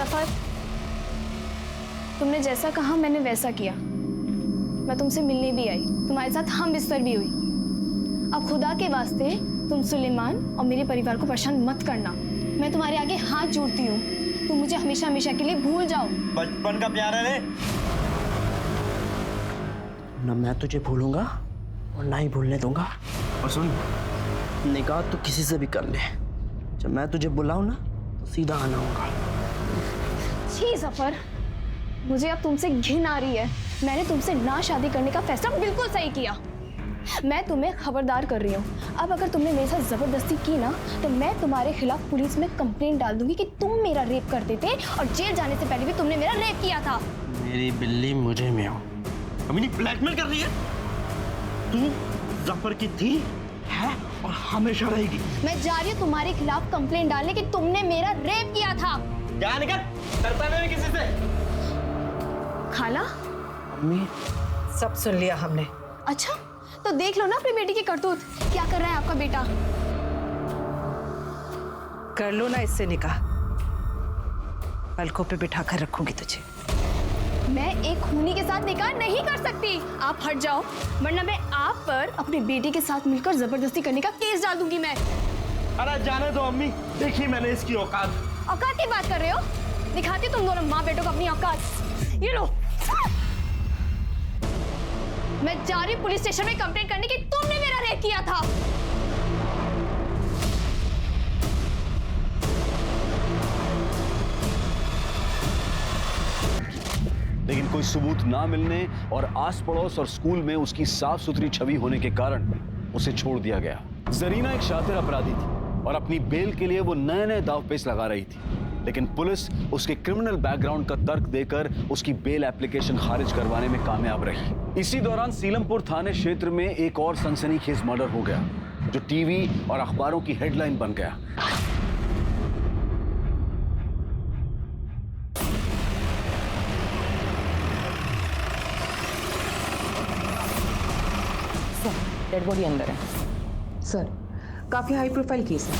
जफर, तुमने जैसा कहा मैंने वैसा किया। मैं तुमसे मिलने भी आई, तुम्हारे साथ हम बिस्तर भी हुई। अब खुदा के वास्ते तुम सुलेमान और मेरे परिवार को परेशान मत करना। मैं तुम्हारे आगे हाथ जोड़ती हूँ, तुम मुझे हमेशा हमेशा के लिए भूल जाओ। बचपन का प्यार है रे। ना मैं तुझे भूलूंगा और ना ही भूलने दूंगा। और सुन, निकाह तो किसी से भी कर ले, जब मैं तुझे बुलाऊं ना तो सीधा आना होगा। छी जफर, मुझे अब तुमसे घिन आ रही है। मैंने तुमसे ना शादी करने का फैसला बिल्कुल सही किया। मैं तुम्हें खबरदार कर रही हूँ, अब अगर तुमने मेरे साथ जबरदस्ती की ना तो मैं तुम्हारे खिलाफ पुलिस में कंप्लेंट डाल दूंगी कि तुम मेरा रेप करते थे और जेल जाने से पहले भी तुमने मेरा रेप किया था। मेरी बिल्ली मुझे में हो। अमीनी ब्लैकमेल कर रही है। तू जफर की थी है और हमेशा रहेगी। मैं जा रही हूँ तुम्हारे खिलाफ कंप्लेंट डालने कि तुमने मेरा रेप किया था। क्या निकल करता है किसी से? खाला, अम्मी, सब सुन लिया हमने। अच्छा तो देख लो ना अपनी बेटी की करतूत, क्या कर रहा है आपका बेटा। कर लो ना इससे निकाह, पलकों पे बिठा कर रखूंगी तुझे। मैं एक खूनी के साथ निकाह नहीं कर सकती। आप हट जाओ, वरना मैं आप पर अपनी बेटी के साथ मिलकर जबरदस्ती करने का केस डाल दूंगी मैं। अरे जाने दो अम्मी, देखी मैंने इसकी औकात। औकात की बात कर रहे हो? दिखाती तुम दोनों माँ बेटों को अपनी औकात। ये लो, मैं जा रही पुलिस स्टेशन में कंप्लेंट करने की तुमने मेरा रेप किया था। लेकिन कोई सबूत ना मिलने और आस पड़ोस और स्कूल में उसकी साफ सुथरी छवि होने के कारण उसे छोड़ दिया गया। जरीना एक शातिर अपराधी थी और अपनी बेल के लिए वो नए नए दावपेच लगा रही थी, लेकिन पुलिस उसके क्रिमिनल बैकग्राउंड का तर्क देकर उसकी बेल एप्लीकेशन खारिज करवाने में कामयाब रही। इसी दौरान सीलमपुर थाने क्षेत्र में एक और सनसनीखेज मर्डर हो गया, जो टीवी और अखबारों की हेडलाइन बन गया। डेड बॉडी अंदर है सर। काफी हाई प्रोफाइल केस है।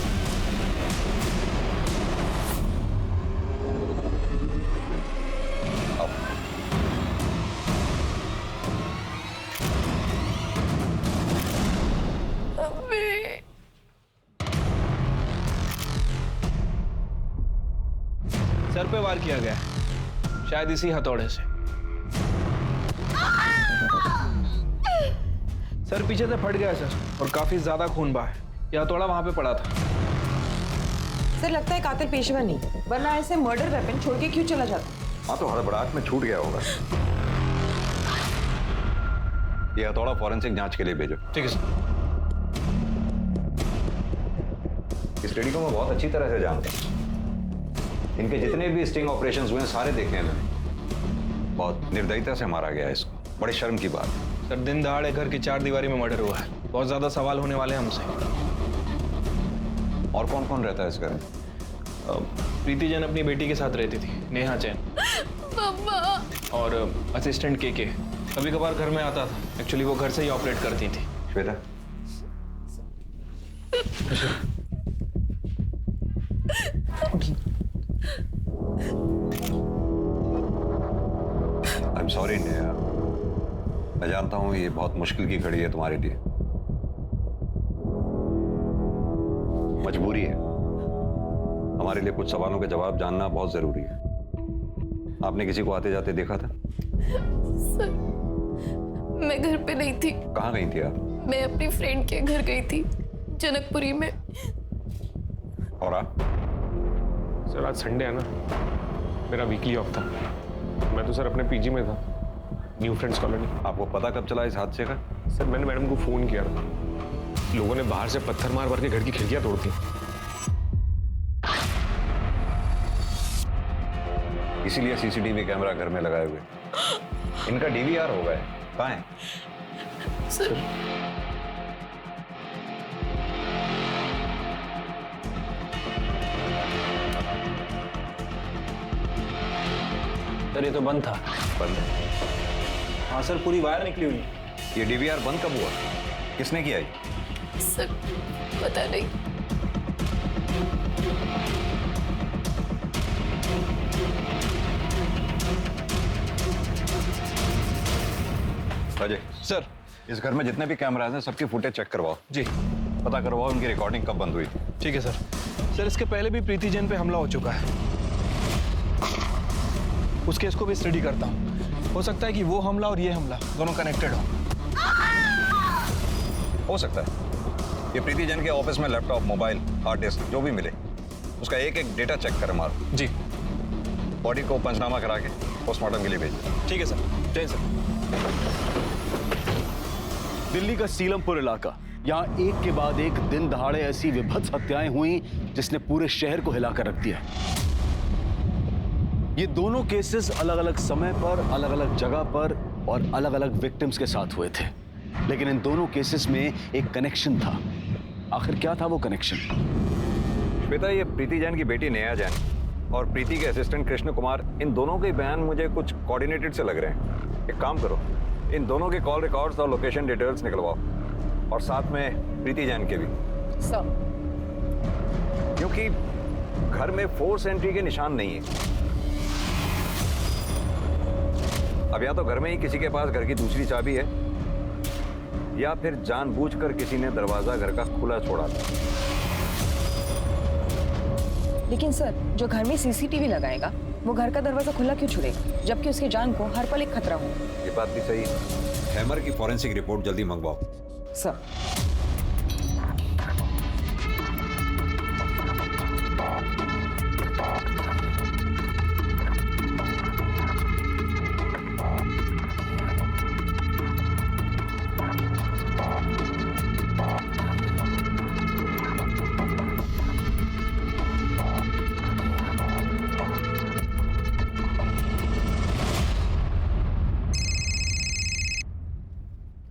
सर पे वार किया गया, शायद इसी हथौड़े से। सर पीछे से फट गया सर, और काफी ज्यादा खून बहा है। यह हथौड़ा वहां पे पड़ा था। सर लगता है कातिल पेशेवर नहीं, वरना ऐसे मर्डर वेपन छोड़ के क्यों चला जाता। हाँ तो हड़बड़ाहट में छूट गया होगा। ये हथौड़ा फॉरेंसिक जांच के लिए भेजो। ठीक है सर। इस लेडी को मैं बहुत अच्छी तरह से जानता हूँ। इनके जितने भी स्टिंग ऑपरेशंस हुए सारे देखे हैं मैंने। बहुत निर्दयता से मारा गया है इसको, बड़ी शर्म की बात। सर दिन दहाड़े घर की 4 दीवारी में मर्डर हुआ है, बहुत ज्यादा सवाल होने वाले हैं हमसे। और कौन कौन रहता है इस घर में? प्रीति जैन अपनी बेटी के साथ रहती थी, नेहा जैन। और असिस्टेंट के कभी कभार घर में आता था। एक्चुअली वो घर से ही ऑपरेट करती थी। Shweta, I am sorry Neha, मैं जानता हूं ये बहुत मुश्किल की घड़ी है तुम्हारे लिए। मजबूरी है, हमारे लिए कुछ सवालों के जवाब जानना बहुत जरूरी है। आपने किसी को आते जाते देखा था? सर, मैं घर पे नहीं थी। कहाँ गई थी आप? मैं अपनी फ्रेंड के घर गई थी, जनकपुरी में। और आप? सर आज संडे है ना, मेरा वीकली ऑफ था। मैं तो सर अपने पीजी में था, न्यू फ्रेंड्स कॉलोनी। आपको पता कब चला इस हादसे का? सर मैंने मैडम को फोन किया था, लोगों ने बाहर से पत्थर मार मार के घर की खिड़कियां तोड़ दी। इसीलिए सीसीटीवी कैमरा घर में लगाए हुए। इनका डीवीआर होगा, कहाँ है? सर सर ये तो बंद था। बंद है? हाँ सर, पूरी वायर निकली हुई। ये डीवीआर बंद कब हुआ? किसने किया ये? सर पता नहीं। सर। इस घर में जितने भी कैमराज हैं सबकी फुटेज चेक करवाओ। जी। पता करवाओ उनकी रिकॉर्डिंग कब बंद हुई थी। ठीक है सर। सर इसके पहले भी प्रीति जैन पे हमला हो चुका है, उस केस को भी स्टडी करता हूँ। हो सकता है कि वो हमला और ये हमला दोनों कनेक्टेड हो सकता है। ये प्रीति जैन के ऑफिस में लैपटॉप, मोबाइल, हार्ड डिस्क जो भी मिले उसका एक एक डेटा चेक कर मारो। जी। बॉडी को पंचनामा करा के पोस्टमार्टम के लिए भेज। ठीक है सर। जय सर। दिल्ली का सीलमपुर इलाका, यहाँ एक के बाद एक दिन दहाड़े ऐसी विभत्स हत्याएं हुई जिसने पूरे शहर को हिलाकर रख दिया। ये दोनों केसेस अलग अलग समय पर, अलग अलग जगह पर और अलग अलग विक्टिम्स के साथ हुए थे, लेकिन इन दोनों केसेस में एक कनेक्शन था। आखिर क्या था वो कनेक्शन? श्वेता, ये प्रीति जैन की बेटी नेहा जैन और प्रीति के असिस्टेंट कृष्ण कुमार, इन दोनों के बयान मुझे कुछ कोऑर्डिनेटेड से लग रहे हैं। एक काम करो, इन दोनों के कॉल रिकॉर्ड्स और लोकेशन डिटेल्स निकलवाओ और साथ में प्रीति जैन के भी। सर। क्योंकि घर में फोर्स एंट्री के निशान नहीं है। अब या तो घर में ही किसी के पास घर की दूसरी चाबी है या फिर जानबूझकर किसी ने दरवाजा घर का खुला छोड़ा था। लेकिन सर, जो घर में सीसीटीवी लगाएगा वो घर का दरवाजा खुला क्यों छोड़ेगा, जबकि उसकी जान को हर पल एक खतरा हो। ये बात भी सही है। हैमर की फॉरेंसिक रिपोर्ट जल्दी मंगवाओ। सर।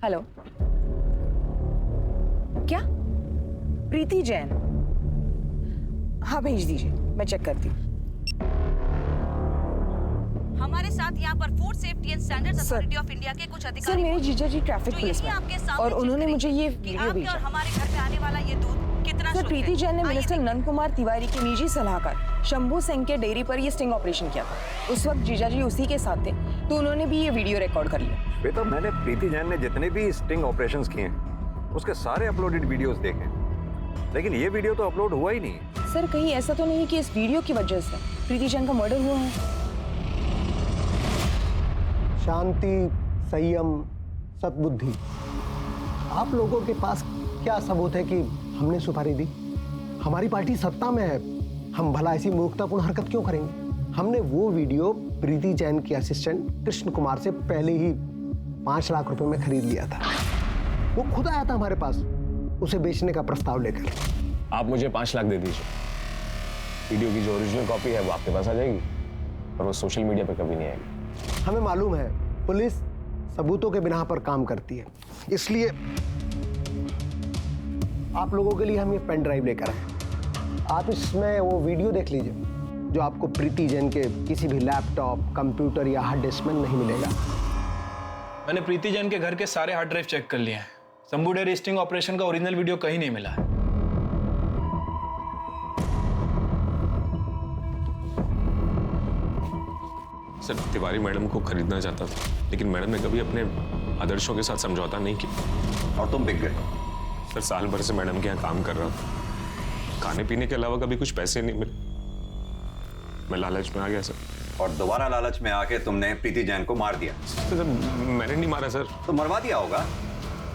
हेलो, क्या? प्रीति जैन? हाँ भेज दीजिए, मैं चेक करती हूँ। हमारे साथ यहाँ पर food safety and standards authority of India के कुछ अधिकारी। सर, मेरे जीजा जी ट्रैफिक पुलिस में और उन्होंने मुझे ये वीडियो भेजा। और हमारे घर पे आने वाला ये दूध कितना सर, प्रीति जैन ने मिनिस्टर नंद कुमार तिवारी के निजी सलाहकार शंभू सिंह के डेयरी पर ये स्टिंग ऑपरेशन किया था। उस वक्त जीजा जी उसी के साथ थे, तो उन्होंने भी ये वीडियो रिकॉर्ड कर लिया। बेटा, मैंने प्रीति जैन ने जितने भी स्टिंग ऑपरेशंस किए हैं उसके सारे अपलोडेड वीडियोस देखे, लेकिन ये वीडियो तो अपलोड हुआ ही नहीं। सर, कहीं ऐसा तो नहीं कि इस वीडियो की वजह से प्रीति जैन का मर्डर हुआ है? शांति, संयम, सद्बुद्धि, आप लोगों के पास क्या सबूत है कि हमने सुपारी दी? हमारी पार्टी सत्ता में है, हम भला ऐसी मूर्खतापूर्ण हरकत क्यों करेंगे? हमने वो वीडियो प्रीति जैन के असिस्टेंट कृष्ण कुमार से पहले ही 5 लाख रुपए में खरीद लिया था। वो खुद आया था हमारे पास उसे बेचने का प्रस्ताव लेकर। आप मुझे 5 लाख दे दीजिए, वीडियो की जो ओरिजिनल कॉपी है वो आपके पास आ जाएगी और वो सोशल मीडिया पे कभी नहीं आएगी। हमें मालूम है पुलिस सबूतों के बिना पर काम करती है, इसलिए आप लोगों के लिए हम ये पेन ड्राइव लेकर आए। आप इसमें वो वीडियो देख लीजिए जो आपको प्रीति जैन के किसी भी लैपटॉप, कंप्यूटर या हार्ड डिस्क में नहीं मिलेगा। मैंने प्रीति जैन के घर के सारे हार्ड ड्राइव चेक कर लिए हैं। शंभू डेयरी स्टिंग ऑपरेशन का ओरिजिनल वीडियो कहीं नहीं मिला है। सर, तिवारी मैडम को खरीदना चाहता था, लेकिन मैडम ने कभी अपने आदर्शों के साथ समझौता नहीं किया। और तुम बिक गए। सर, साल भर से मैडम के यहाँ काम कर रहा था, खाने पीने के अलावा कभी कुछ पैसे नहीं मिले। मैं लालच में आ गया सर। और दोबारा लालच में आके तुमने प्रीति जैन को मार दिया। सर, मैंने नहीं मारा सर। तो मरवा दिया होगा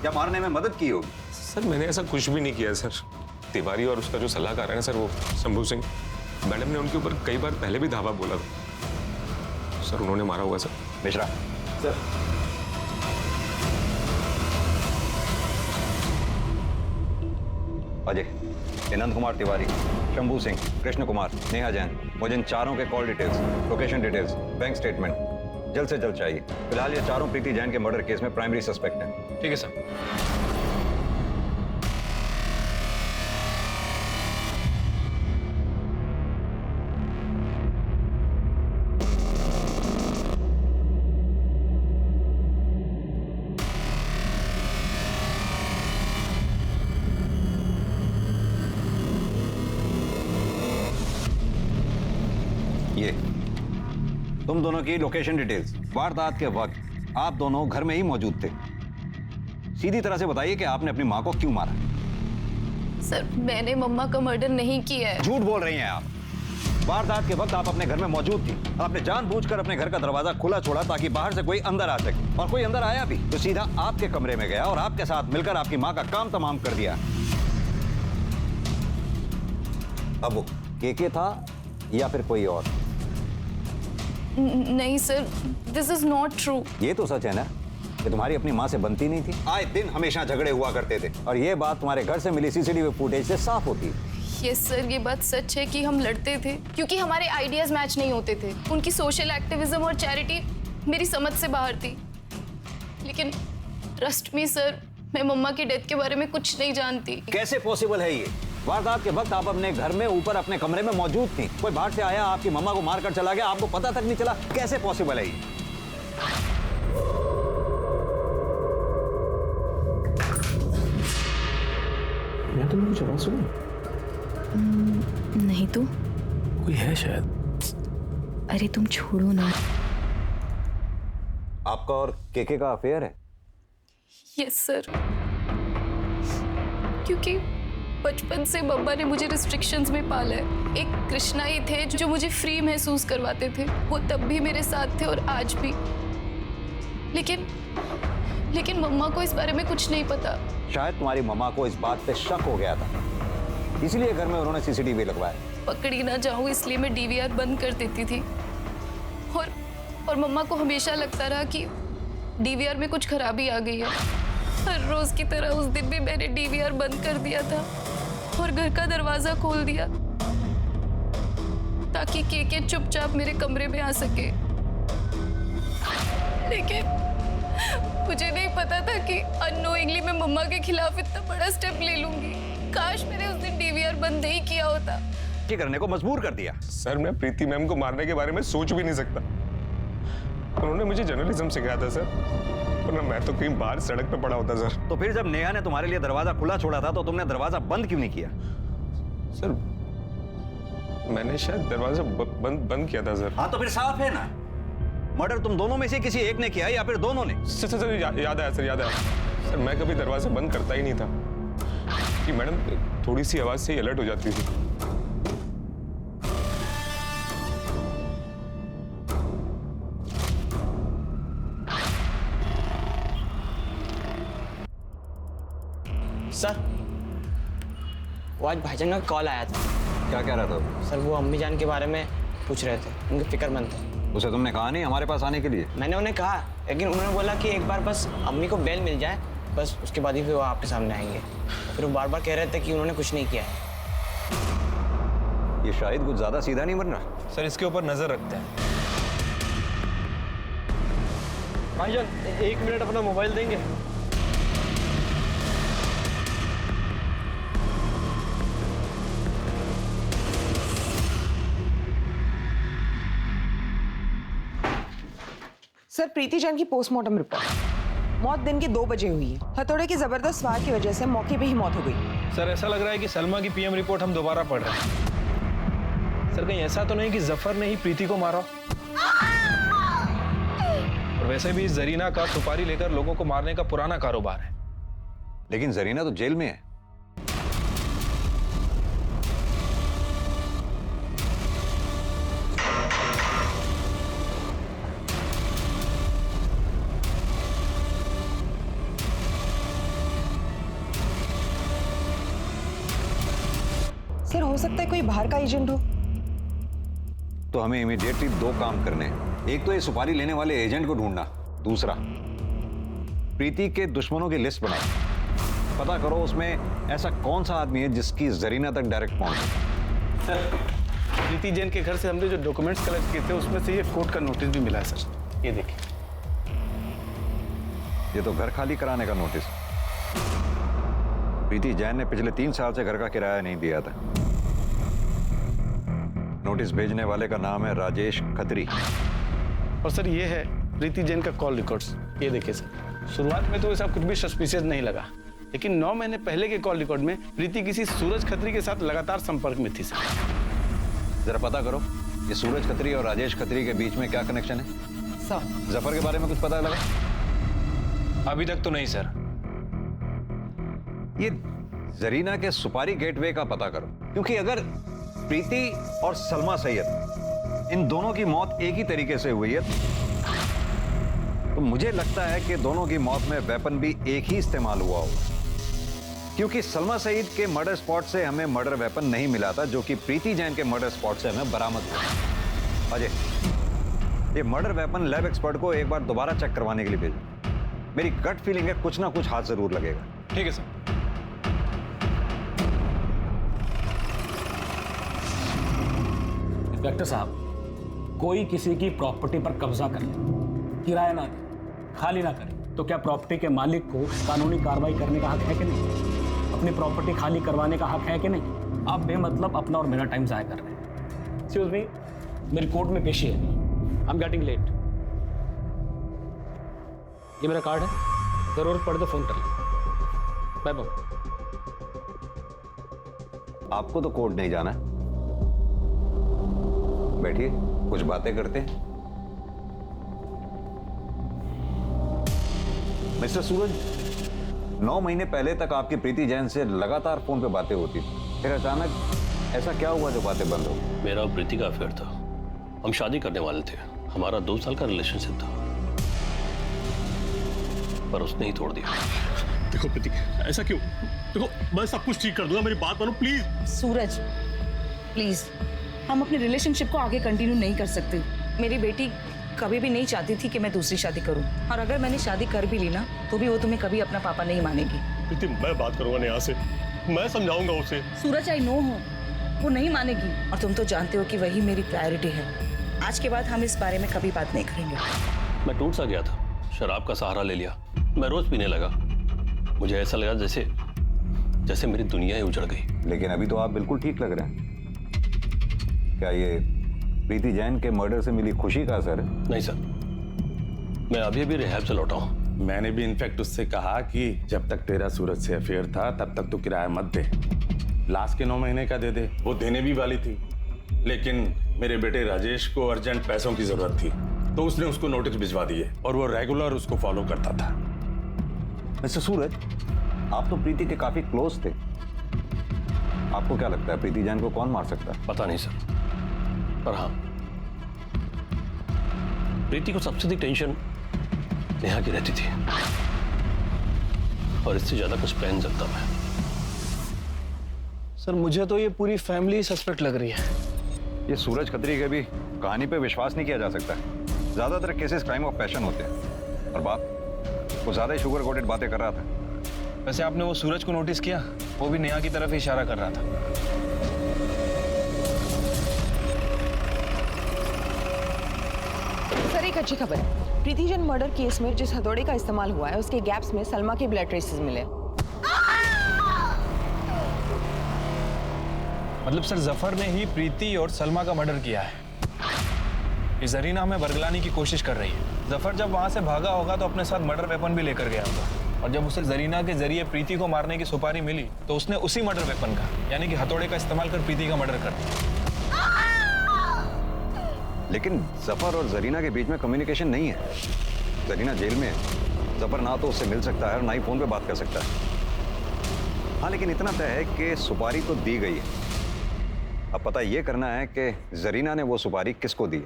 या मारने में मदद की होगी। सर, मैंने ऐसा कुछ भी नहीं किया सर। तिवारी और उसका जो सलाहकार है ना सर, वो शंभू सिंह, मैडम ने उनके ऊपर कई बार पहले भी धावा बोला था। सर, उन्होंने मारा होगा सर। मिश्रा। सर। अजय, नंद कुमार तिवारी, शंभू सिंह, कृष्ण कुमार, नेहा जैन, मुझे इन चारों के call details, location details, bank statement जल्द से जल्द चाहिए। फिलहाल ये चारों प्रीति जैन के मर्डर केस में प्राइमरी सस्पेक्ट हैं। ठीक है सर। ये तुम दोनों की लोकेशन डिटेल्स। वारदात के वक्त आप दोनों घर में ही मौजूद थे। सीधी तरह से बताइए कि आपने अपनी माँ को क्यों मारा? सर मैंने मम्मा का मर्डर नहीं किया है। झूठ बोल रही हैं आप। वारदात के वक्त आप अपने घर में मौजूद थी। आपने जानबूझकर अपने घर का दरवाजा खुला छोड़ा ताकि बाहर से कोई अंदर आ सके, और कोई अंदर आया भी तो सीधा आपके कमरे में गया और आपके साथ मिलकर आपकी माँ का काम तमाम कर दिया। अब वो केके था या फिर कोई और? नहीं sir, this is not true. ये तो सच है ना कि तुम्हारी अपनी माँ से बनती नहीं थी। आए दिन हमेशा झगड़े हुआ करते थे, और ये बात तुम्हारे घर से मिली सीसीटीवी फुटेज से साफ होती है। यस सर, ये बात सच है कि हम लड़ते थे क्योंकि हमारे आइडियाज मैच नहीं होते थे। उनकी सोशल एक्टिविज्म और चैरिटी मेरी समझ से बाहर थी। लेकिन ट्रस्ट मी सर, मैं मम्मा की डेथ के बारे में कुछ नहीं जानती। कैसे पॉसिबल है ये? वारदात के वक्त आप अपने घर में ऊपर अपने कमरे में मौजूद थी। कोई बाहर से आया, आपकी मम्मा को मारकर चला गया, आपको पता तक नहीं चला। कैसे पॉसिबल है ये? मैं तुमने कुछ आवाज सुनी? नहीं तो कोई है शायद। अरे तुम छोड़ो ना। आपका और केके का अफेयर है? यस सर, क्योंकि बचपन से मम्मा ने मुझे रिस्ट्रिक्शंस में पाला है। एक कृष्णा ही थे जो मुझे फ्री महसूस करवाते थे। वो तब भी मेरे साथ थे और आज भी। लेकिन मम्मा को इस बारे में कुछ नहीं पता। शायद तुम्हारी मम्मा को इस बात पे शक हो गया था, इसीलिए घर में उन्होंने सीसीटीवी लगवाया। पकड़ी ना जाऊं इसलिए मैं डीवीआर बंद कर देती थी। और मम्मा को हमेशा लगता रहा कि डीवीआर में कुछ खराबी आ गई है। हर रोज की तरह उस दिन भी मैंने डीवीआर बंद कर दिया था और घर का दरवाजा खोल दिया ताकि केके चुपचाप मेरे कमरे में आ सके। लेकिन मुझे नहीं पता था कि अननोइंगली मैं मम्मा के खिलाफ इतना बड़ा स्टेप ले लूंगी। काश मैंने उस दिन डीवीआर बंद नहीं किया होता। ये करने को मजबूर कर दिया। सर मैं प्रीति मैम को मारने के बारे में सोच भी नहीं सकता। उन्होंने मुझे जर्नलिज्म सिखाया था सर, वरना मैं तो कहीं बाहर सड़क पे पड़ा होता सर। तो फिर जब नेहा ने तुम्हारे लिए दरवाजा खुला छोड़ा था तो तुमने दरवाजा बंद क्यों नहीं किया? सर मैंने शायद दरवाजा बंद किया था सर। हाँ तो फिर साफ है ना, मर्डर तुम दोनों में से किसी एक ने किया या फिर दोनों ने? सर याद आया सर, याद आया सर। मैं कभी दरवाजा बंद करता ही नहीं था कि मैडम थोड़ी सी आवाज से ही अलर्ट हो जाती थी। सर वो आज भाईजान का कॉल आया था। क्या कह रहा था? सर वो अम्मी जान के बारे में पूछ रहे थे, उनकी फिक्रमंद थे। उसे तुमने कहा नहीं हमारे पास आने के लिए? मैंने उन्हें कहा, लेकिन उन्होंने बोला कि एक बार बस अम्मी को बेल मिल जाए, बस उसके बाद ही फिर वो आपके सामने आएंगे। फिर वो बार बार कह रहे थे कि उन्होंने कुछ नहीं किया है। ये शायद कुछ ज्यादा सीधा नहीं बन रहा। सर इसके ऊपर नजर रखते हैं। भाईजान 1 मिनट अपना मोबाइल देंगे? सर प्रीति जैन की पोस्टमार्टम रिपोर्ट। मौत दिन के 2 बजे हुई है। हथौड़े के जबरदस्त वार की वजह से मौके पे ही मौत हो गई। सर ऐसा लग रहा है कि सलमा की पीएम रिपोर्ट हम दोबारा पढ़ रहे हैं। सर कहीं ऐसा तो नहीं कि जफर ने ही प्रीति को मारा? और वैसे भी जरीना का सुपारी लेकर लोगों को मारने का पुराना कारोबार है। लेकिन जरीना तो जेल में है। सर हो सकता है कोई बाहर का एजेंट हो। तो हमें इमीडिएटली 2 काम करने हैं। एक तो ये सुपारी लेने वाले एजेंट को ढूंढना, दूसरा प्रीति के दुश्मनों की लिस्ट बनाओ। पता करो उसमें ऐसा कौन सा आदमी है जिसकी जरीना तक डायरेक्ट पहुंचे। प्रीति जैन के घर से हमने जो डॉक्यूमेंट्स कलेक्ट किए थे उसमें से ये कोर्ट का नोटिस भी मिला है सर, ये देखिए। ये तो घर खाली कराने का नोटिस। प्रीति जैन ने पिछले 3 साल से घर का किराया नहीं दिया था। नोटिस भेजने वाले का नाम है राजेश खत्री। और सर ये है प्रीति जैन का कॉल रिकॉर्ड्स, ये देखिए सर। शुरुआत में तो ऐसा कुछ भी सस्पिशियस नहीं लगा, लेकिन 9 महीने पहले के कॉल रिकॉर्ड में प्रीति किसी सूरज खत्री के साथ लगातार संपर्क में थी सर। जरा पता करो ये सूरज खत्री और राजेश खत्री के बीच में क्या कनेक्शन है। सर जफर के बारे में कुछ पता लगा? अभी तक तो नहीं सर, ये जरीना के सुपारी गेटवे का पता करो, क्योंकि अगर प्रीति और सलमा सैयद इन दोनों की मौत एक ही तरीके से हुई है तो मुझे लगता है कि दोनों की मौत में वेपन भी एक ही इस्तेमाल हुआ होगा, क्योंकि सलमा सईद के मर्डर स्पॉट से हमें मर्डर वेपन नहीं मिला था, जो कि प्रीति जैन के मर्डर स्पॉट से हमें बरामद हुआ। अजय, ये मर्डर वेपन लैब एक्सपर्ट को एक बार दोबारा चेक करवाने के लिए भेजो। मेरी गट फीलिंग है कुछ ना कुछ हाथ जरूर लगेगा। ठीक है सर। इंस्पेक्टर साहब, कोई किसी की प्रॉपर्टी पर कब्जा कर ले, किराया ना दे, खाली ना करे, तो क्या प्रॉपर्टी के मालिक को कानूनी कार्रवाई करने का हक है कि नहीं? अपनी प्रॉपर्टी खाली करवाने का हक है कि नहीं? आप बेमतलब अपना और मेरा टाइम जाया कर रहे हैं। एक्सक्यूज मी, मेरी कोर्ट में पेशी है, आई एम गेटिंग लेट। ये मेरा कार्ड है, जरूरत पड़े तो फोन कर ले। Bye bye. आपको तो कोर्ट नहीं जाना है, बैठिए कुछ बातें करते हैं। मिस्टर सूरज, 9 महीने पहले तक आपकी प्रीति जैन से लगातार फोन पे बातें होती थी, फिर अचानक ऐसा क्या हुआ जो बातें बंद हो गई? मेरा और प्रीति का अफेयर था, हम शादी करने वाले थे, हमारा 2 साल का रिलेशनशिप था, पर उसने ही तोड़ दिया। देखो प्रीति, ऐसा क्यों? देखो मैं सब कुछ ठीक कर दूंगा, मेरी बात मानो प्लीज। सूरज प्लीज, हम अपने रिलेशनशिप को आगे कंटिन्यू नहीं कर सकते। मेरी बेटी कभी भी नहीं चाहती थी कि मैं दूसरी शादी करूं, और अगर मैंने शादी कर भी ली ना तो भी वो तुम्हें कभी अपना पापा नहीं मानेगी। प्रीति, मैं बात करूंगा नेहा से, मैं समझाऊंगा उसे। सूरज, आई नो हो वो नहीं मानेगी, और तुम तो जानते हो कि वही मेरी प्रायोरिटी है। आज के बाद हम इस बारे में कभी बात नहीं करेंगे। मैं टूट सा गया था, शराब का सहारा ले लिया, मैं रोज पीने लगा, मुझे ऐसा लगा जैसे मेरी दुनिया ही उजड़ गई। लेकिन अभी तो आप बिल्कुल ठीक लग रहे हैं। क्या ये प्रीति जैन के मर्डर से मिली खुशी का असर है? नहीं सर, मैं अभी रिहैब से लौटा हूँ। मैंने भी इनफैक्ट उससे कहा कि जब तक तेरा सूरज से अफेयर था तब तक तो किराया मत दे, लास्ट के 9 महीने का दे दे। वो देने भी वाली थी, लेकिन मेरे बेटे राजेश को अर्जेंट पैसों की जरूरत थी, तो उसने उसको नोटिस भिजवा दिए और वो रेगुलर उसको फॉलो करता था। मिस्टर सूरज, आप तो प्रीति के काफी क्लोज थे, आपको क्या लगता है प्रीति जैन को कौन मार सकता है? पता नहीं सर, पर हाँ, प्रीति को सबसे अधिक टेंशन नेहा की रहती थी, और इससे ज्यादा कुछ प्लान चलता मैं। सर मुझे तो ये पूरी फैमिली सस्पेक्ट लग रही है। ये सूरज खत्री के भी कहानी पे विश्वास नहीं किया जा सकता। ज्यादातर केसेस क्राइम ऑफ पैशन होते हैं, और बात वो ज्यादा ही शुगर कोटेड बातें कर रहा था। वैसे आपने वो सूरज को नोटिस किया? वो भी नेहा की तरफ ही इशारा कर रहा था। सर, एक अच्छी खबर है, प्रीति जैन मर्डर केस में जिस हथौड़े का इस्तेमाल हुआ है उसके गैप्स में सलमा के ब्लड ट्रेसेस मिले। मतलब सर, जफर ने ही प्रीति और सलमा का मर्डर किया है। ये जरीना हमें बरगलाने की कोशिश कर रही है। जफर जब वहां से भागा होगा तो अपने साथ मर्डर वेपन भी लेकर गया होगा, और जब उसे जरीना के जरिए प्रीति को मारने की सुपारी मिली तो उसने उसी मर्डर वेपन का, यानी कि हथौड़े का इस्तेमाल कर प्रीति का मर्डर कर दिया। लेकिन जफर और जरीना के बीच में कम्युनिकेशन नहीं है। जरीना जेल में है, जफर ना तो उससे मिल सकता है और ना ही फोन पे बात कर सकता है। हाँ, लेकिन इतना तय है कि सुपारी तो दी गई है। अब पता ये करना है कि जरीना ने वो सुपारी किसको दी है।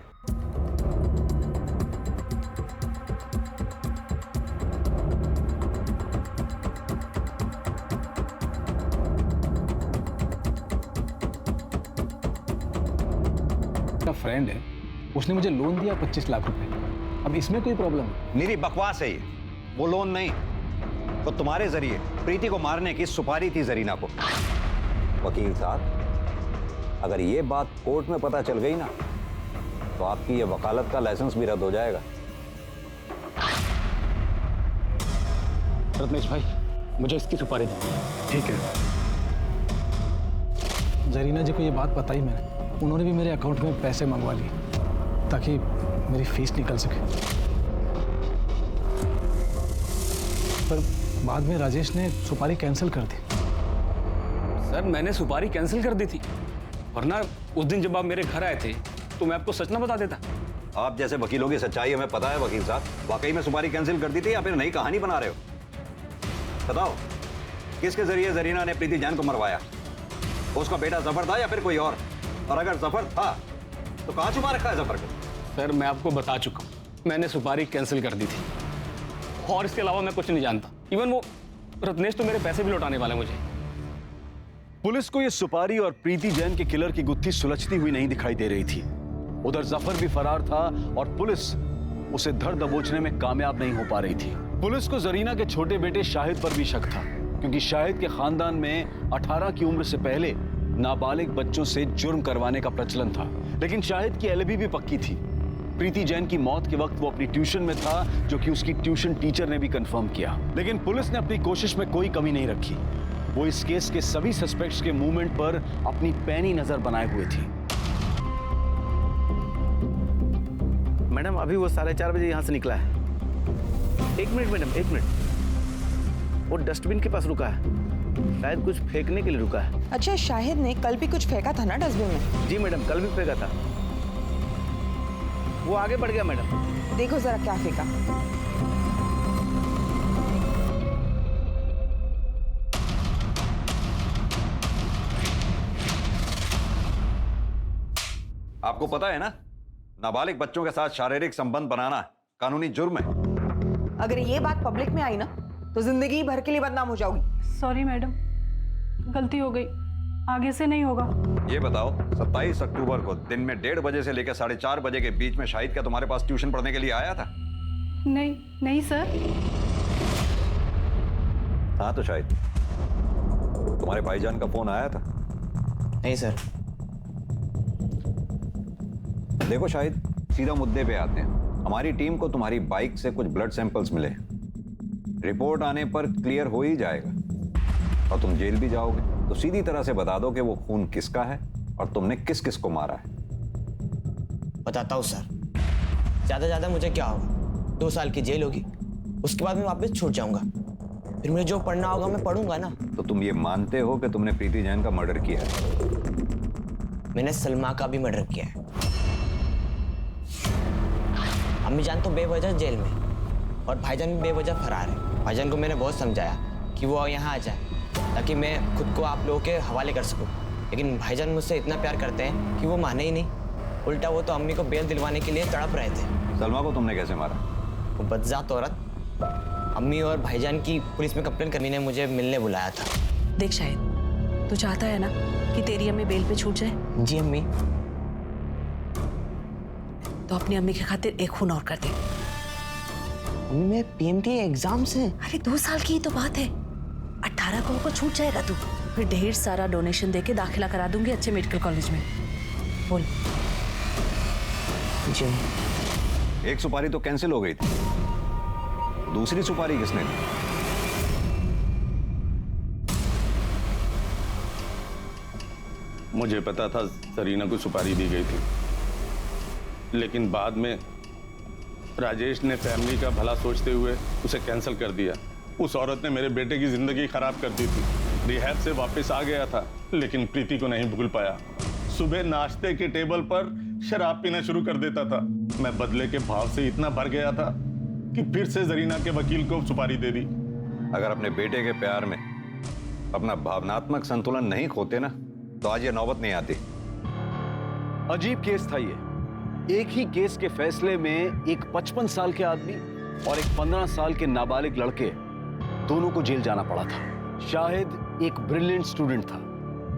फ्रेंड है, उसने मुझे लोन दिया 25 लाख रुपए। अब इसमें कोई प्रॉब्लम है? निरी बकवास है ये, वो लोन नहीं, वो तुम्हारे जरिए प्रीति को मारने की सुपारी थी जरीना को। वकील साहब, अगर ये बात कोर्ट में पता चल गई ना तो आपकी ये वकालत का लाइसेंस भी रद्द हो जाएगा। रत्नेश भाई, मुझे इसकी सुपारी दीजिए। ठीक है। जरीना जी को ये बात बताई मैंने, उन्होंने भी मेरे अकाउंट में पैसे मंगवा लिए ताकि मेरी फीस निकल सके। पर बाद में राजेश ने सुपारी कैंसिल कर दी। सर, मैंने सुपारी कैंसिल कर दी थी, वरना उस दिन जब आप मेरे घर आए थे तो मैं आपको सच ना बता देता। आप जैसे वकीलों की सच्चाई हमें पता है वकील साहब। वाकई में सुपारी कैंसिल कर दी थी या फिर नई कहानी बना रहे हो? बताओ। किसके जरिए जरीना ने प्रीति जैन को मरवाया? उसका बेटा जफर था या फिर कोई और अगर जफर था तो कहाँ छुपा रखा है जफर को? सर मैं आपको बता चुका हूँ, मैंने सुपारी कैंसिल कर दी थी और इसके अलावा मैं कुछ नहीं जानता। इवन वो रत्नेश तो मेरे पैसे भी लौटाने वाला है मुझे। पुलिस को यह सुपारी और प्रीति जैन के किलर की गुत्थी सुलझती हुई नहीं दिखाई दे रही थी। उधर जफर भी फरार था और पुलिस उसे धर दबोचने में कामयाब नहीं हो पा रही थी। पुलिस को जरीना के छोटे बेटे शाहिद पर भी शक था, क्योंकि शाहिद के खानदान में 18 की उम्र से पहले नाबालिग बच्चों से जुर्म करवाने का प्रचलन था। लेकिन शाहिद की एलिबी भी पक्की थी। प्रीति जैन की मौत के वक्त वो अपनी ट्यूशन में था, जो कि उसकी ट्यूशन टीचर ने भी कंफर्म किया। लेकिन पुलिस ने अपनी कोशिश में कोई कमी नहीं रखी। वो इस केस के सभी सस्पेक्ट्स के मूवमेंट पर अपनी पैनी नजर बनाए हुए थी। मैडम अभी वो 4:30 बजे यहाँ से निकला है। 1 मिनट मैडम, 1 मिनट। वो डस्टबिन के पास रुका है, शायद कुछ फेंकने के लिए रुका है। अच्छा, शाहिद ने कल भी कुछ फेंका था ना डस्टबिन में? जी मैडम, कल भी फेंका था। वो आगे बढ़ गया मैडम। देखो जरा क्या फेंका। आपको पता है ना, नाबालिग बच्चों के साथ शारीरिक संबंध बनाना कानूनी जुर्म है। अगर ये बात पब्लिक में आई ना तो जिंदगी भर के लिए बदनाम हो जाओगी। सॉरी मैडम, गलती हो गई, आगे से नहीं होगा। ये बताओ, 27 अक्टूबर को दिन में 1:30 बजे से लेकर 4:30 बजे के बीच में शाहिद क्या तुम्हारे पास ट्यूशन पढ़ने के लिए आया था? नहीं सर। हाँ तो शाहिद, तुम्हारे भाईजान का फोन आया था? नहीं सर। देखो शाहिद, सीधा मुद्दे पे आते हैं। हमारी टीम को तुम्हारी बाइक से कुछ ब्लड सैंपल्स मिले। रिपोर्ट आने पर क्लियर हो ही जाएगा और तुम जेल भी जाओगे। तो सीधी तरह से बता दो कि वो खून किसका है और तुमने किस किस को मारा है। बताता हूँ सर। ज्यादा मुझे क्या होगा, 2 साल की जेल होगी, उसके बाद मैं वापस छूट जाऊंगा। फिर मुझे जो पढ़ना होगा मैं पढ़ूंगा ना। तो तुम ये मानते हो कि तुमने प्रीति जैन का मर्डर किया है? मैंने सलमा का भी मर्डर किया है। अम्मी जान तो बेवजह जेल में और भाईजान भी बेवजह फरार है। भाईजान को मैंने बहुत समझाया कि वो यहाँ आ जाए ताकि मैं खुद को आप लोगों के हवाले कर सकूं, लेकिन भाईजान मुझसे इतना प्यार करते हैं कि वो माने ही नहीं। उल्टा वो तो अम्मी को बेल दिलवाने के लिए तड़प रहे थे। सलमा को तुमने कैसे मारा? वो बदजात औरत अम्मी और भाईजान की पुलिस में कंप्लेन करने ने मुझे मिलने बुलाया था। देख शाहिद, तू चाहता है ना कि तेरी अम्मी बेल पे छूट जाए? जी अम्मी। तो अपनी अम्मी के खातिर एक खून और कर दे। अम्मी मैं पीएमटी एग्जाम से। अरे 2 साल की ही तो बात है, 18 को छूट जाएगा तू। फिर ढेर सारा डोनेशन देके दाखिला करा दूंगी अच्छे मेडिकल कॉलेज में। बोल। जी। एक सुपारी तो कैंसिल हो गई थी, दूसरी सुपारी किसने दी? मुझे पता था जरीना को सुपारी दी गई थी, लेकिन बाद में राजेश ने फैमिली का भला सोचते हुए उसे कैंसिल कर दिया। उस औरत ने मेरे बेटे की जिंदगी खराब कर दी थी। रिहैब से वापस आ गया था, लेकिन प्रीति को नहीं भूल पाया। सुबह नाश्ते के टेबल पर शराब पीना शुरू कर देता था। मैं बदले के भाव से इतना भर गया था कि फिर से जरीना के वकील को सुपारी दे दी। अगर अपने बेटे के प्यार में अपना भावनात्मक संतुलन नहीं खोते ना, तो आज ये नौबत नहीं आती। अजीब केस था ये। एक ही केस के फैसले में एक 55 साल के आदमी और एक 15 साल के नाबालिग लड़के, दोनों को जेल जाना पड़ा था। शाहिद एक ब्रिलियंट स्टूडेंट था,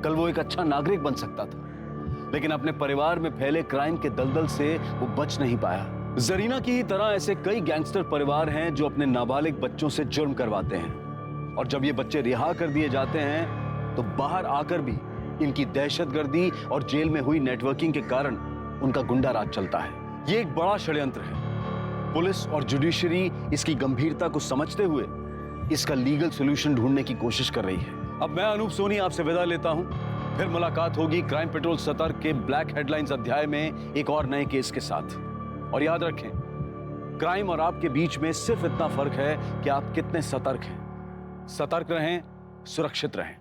कल वो एक अच्छा नागरिक बन सकता था, लेकिन अपने परिवार में फैले क्राइम के दलदल से वो बच नहीं पाया। जरीना की ही तरह ऐसे कई गैंगस्टर परिवार हैं जो अपने नाबालिग बच्चों से जुर्म करवाते हैं, और जब ये बच्चे रिहा कर दिए जाते हैं तो बाहर आकर भी इनकी दहशतगर्दी और जेल में हुई नेटवर्किंग के कारण उनका गुंडा राज चलता है। ये एक बड़ा षड्यंत्र है। पुलिस और जुडिशरी इसकी गंभीरता को समझते हुए इसका लीगल सॉल्यूशन ढूंढने की कोशिश कर रही है। अब मैं अनूप सोनी आपसे विदा लेता हूं। फिर मुलाकात होगी क्राइम पेट्रोल सतर्क के ब्लैक हेडलाइंस अध्याय में एक और नए केस के साथ। और याद रखें, क्राइम और आपके बीच में सिर्फ इतना फर्क है कि आप कितने सतर्क हैं। सतर्क रहें, सुरक्षित रहें।